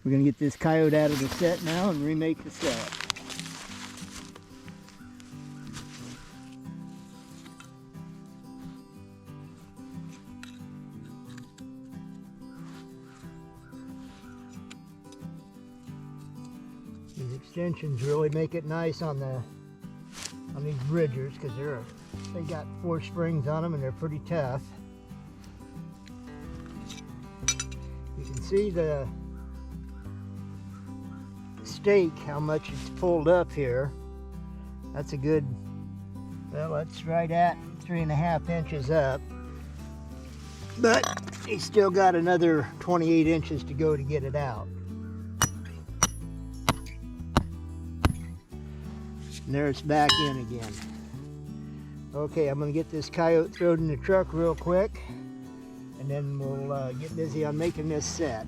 We're going to get this coyote out of the set now and remake the set. These extensions really make it nice on these bridgers because they got 4 springs on them and they're pretty tough. You can see the stake, how much it's pulled up here. That's a good, well, it's right at 3.5 inches up. But he's still got another 28 inches to go to get it out. And there it's back in again. Okay, I'm gonna get this coyote thrown in the truck real quick, and then we'll get busy on making this set.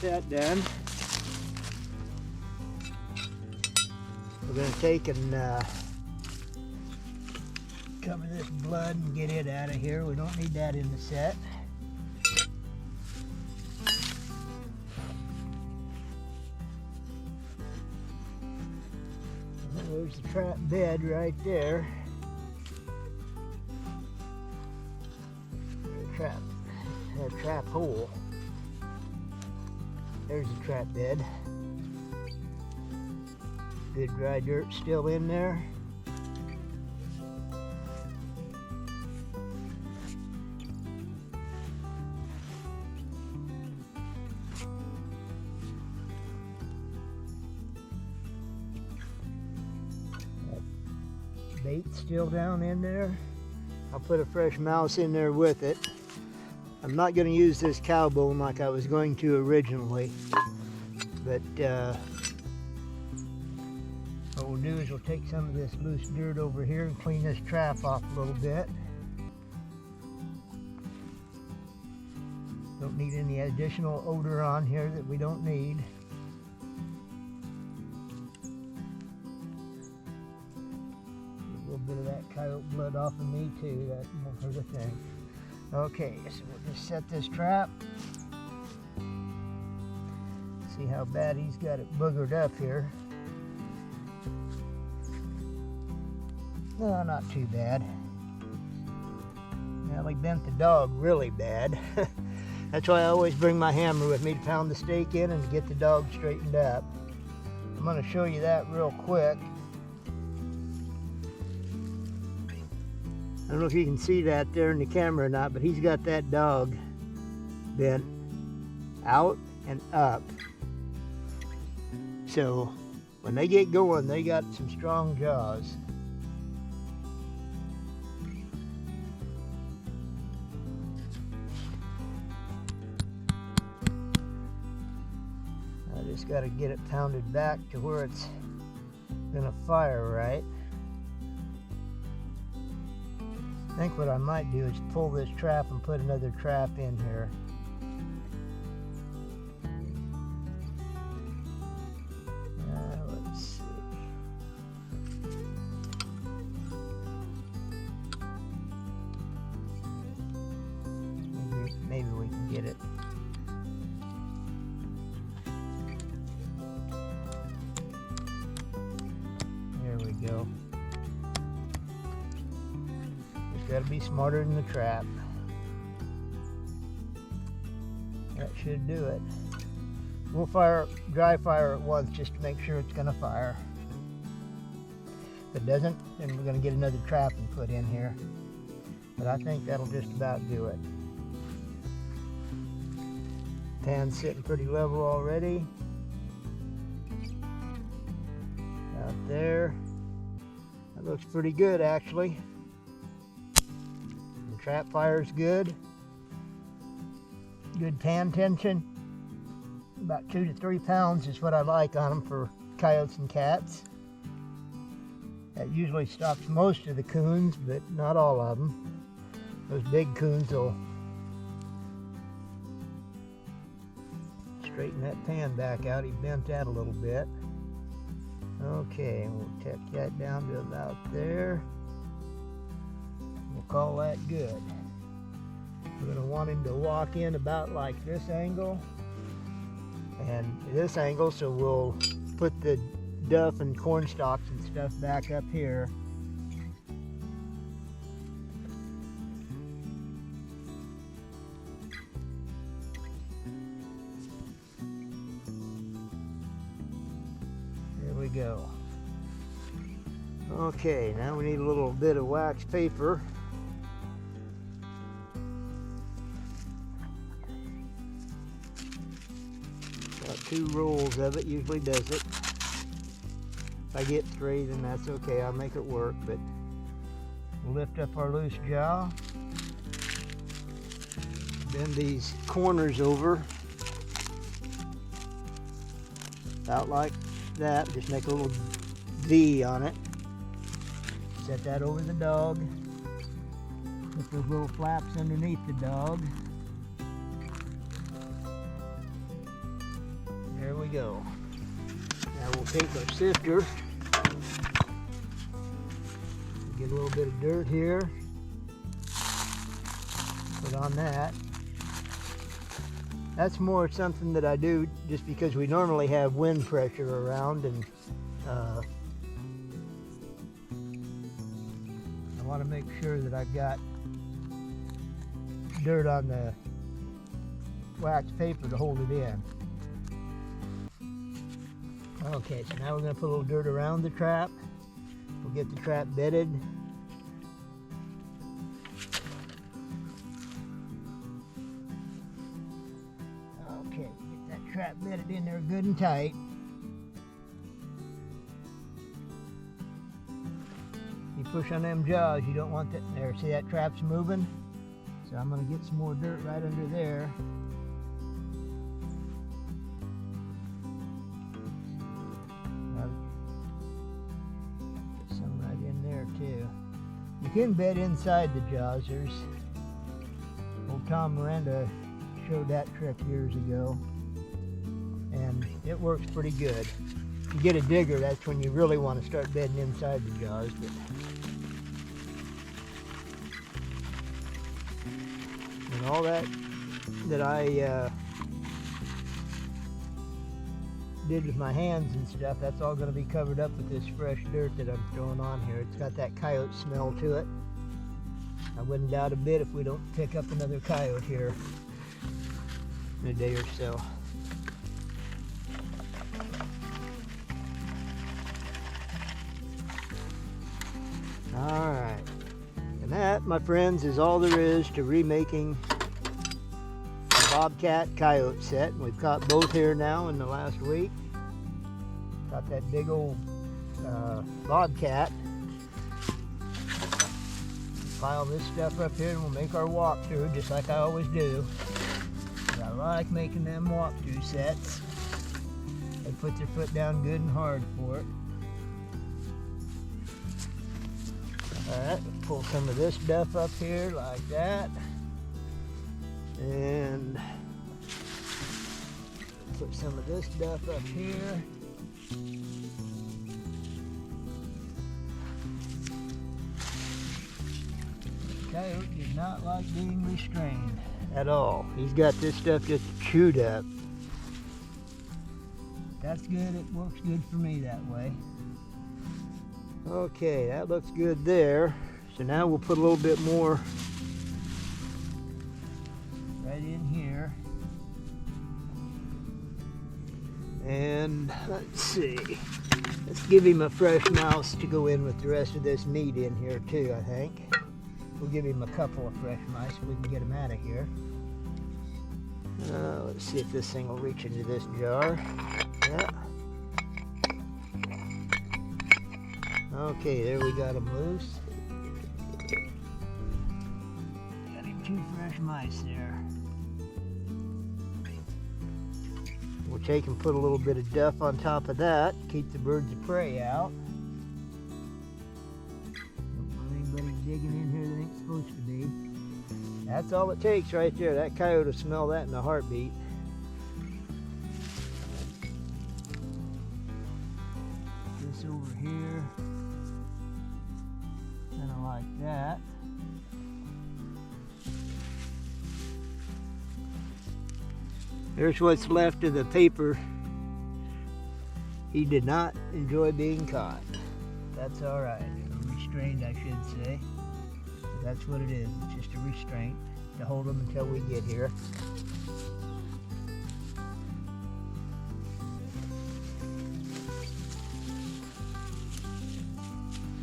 Set done. We're gonna take and cover this blood and get it out of here. We don't need that in the set. There's the trap bed right there. Trap hole. There's the trap bed. Good dry dirt still in there. Bait still down in there. I'll put a fresh mouse in there with it. I'm not going to use this cow bone like I was going to originally, but what we'll do is we'll take some of this loose dirt over here and clean this trap off a little bit. Don't need any additional odor on here that we don't need. Bit of that coyote blood off of me too, that won't hurt a thing. Okay, so we'll just set this trap. See how bad he's got it boogered up here. No, not too bad. Well, he bent the dog really bad. That's why I always bring my hammer with me to pound the stake in and to get the dog straightened up. I'm going to show you that real quick. I don't know if you can see that there in the camera or not, but he's got that dog bent out and up. So when they get going, they got some strong jaws. I just got to get it pounded back to where it's gonna fire right. I think what I might do is pull this trap and put another trap in here. Let's see. Maybe we can get it. There we go. Got to be smarter than the trap. That should do it. We'll dry fire it once just to make sure it's going to fire. If it doesn't, then we're going to get another trap and put in here. But I think that'll just about do it. Pan's sitting pretty level already. Out there. That looks pretty good actually. Trap fire's good. Good pan tension. About 2 to 3 pounds is what I like on them for coyotes and cats. That usually stops most of the coons, but not all of them. Those big coons will straighten that pan back out. He bent that a little bit. Okay, we'll take that down to about there. We'll call that good. We're going to want him to walk in about like this angle and this angle, so we'll put the duff and corn stalks and stuff back up here. There we go. Okay, now we need a little bit of wax paper. About 2 rolls of it usually does it. If I get 3, then that's okay, I'll make it work, but we'll lift up our loose jaw. Bend these corners over. About like that, just make a little V on it. Set that over the dog. Put those little flaps underneath the dog. There we go. Now we'll take our sifter. Get a little bit of dirt here. Put on that. That's more something that I do just because we normally have wind pressure around, and I want to make sure that I've got dirt on the wax paper to hold it in. Okay, so now we're going to put a little dirt around the trap. We'll get the trap bedded. Okay, get that trap bedded in there good and tight. You push on them jaws, you don't want that there. See that trap's moving? So I'm going to get some more dirt right under there. Put some right in there too. You can bed inside the jaws. There's old Tom Miranda showed that trick years ago, and it works pretty good. If you get a digger, that's when you really want to start bedding inside the jaws. But and all that I did with my hands and stuff, that's all going to be covered up with this fresh dirt that I'm throwing on here. It's got that coyote smell to it. I wouldn't doubt a bit if we don't pick up another coyote here in a day or so. Alright, and that, my friends, is all there is to remaking the Bobcat Coyote set. We've caught both here now in the last week. Got that big old Bobcat. Pile this stuff up here and we'll make our walkthrough just like I always do. But I like making them walkthrough sets. They put their foot down good and hard for it. Alright, pull some of this stuff up here like that. And put some of this stuff up here. The coyote did not like being restrained at all. He's got this stuff just chewed up. That's good, it works good for me that way. Okay, that looks good there. So now we'll put a little bit more right in here. And let's see. Let's give him a fresh mouse to go in with the rest of this meat in here too, I think. We'll give him a couple of fresh mice so we can get him out of here. Let's see if this thing will reach into this jar. Yeah. Okay, there we got him loose. Got him 2 fresh mice there. We'll take and put a little bit of duff on top of that. Keep the birds of prey out. Don't want anybody digging in here that ain't supposed to be. That's all it takes right there. That coyote will smell that in a heartbeat. This over here. Kind of like that. There's what's left of the paper. He did not enjoy being caught. That's all right. Restrained, I should say. That's what it is. It's just a restraint to hold him until we get here.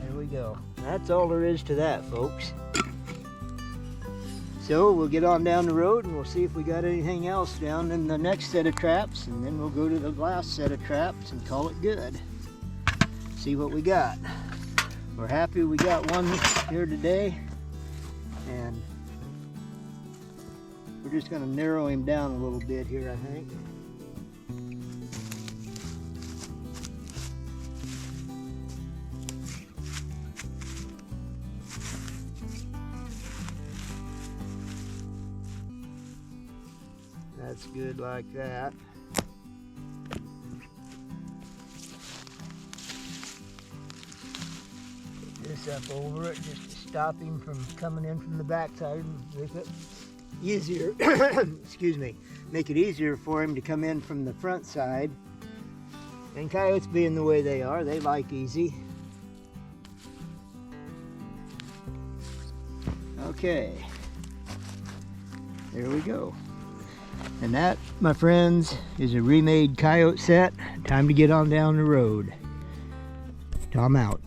There we go. That's all there is to that, folks. So we'll get on down the road and we'll see if we got anything else down in the next set of traps, and then we'll go to the last set of traps and call it good. See what we got. We're happy we got one here today, and we're just going to narrow him down a little bit here, I think. That's good like that. Put this up over it just to stop him from coming in from the backside and make it easier. Excuse me. Make it easier for him to come in from the front side. And coyotes being the way they are, they like easy. Okay. There we go. And that, my friends, is a remade coyote set. Time to get on down the road. Tom out.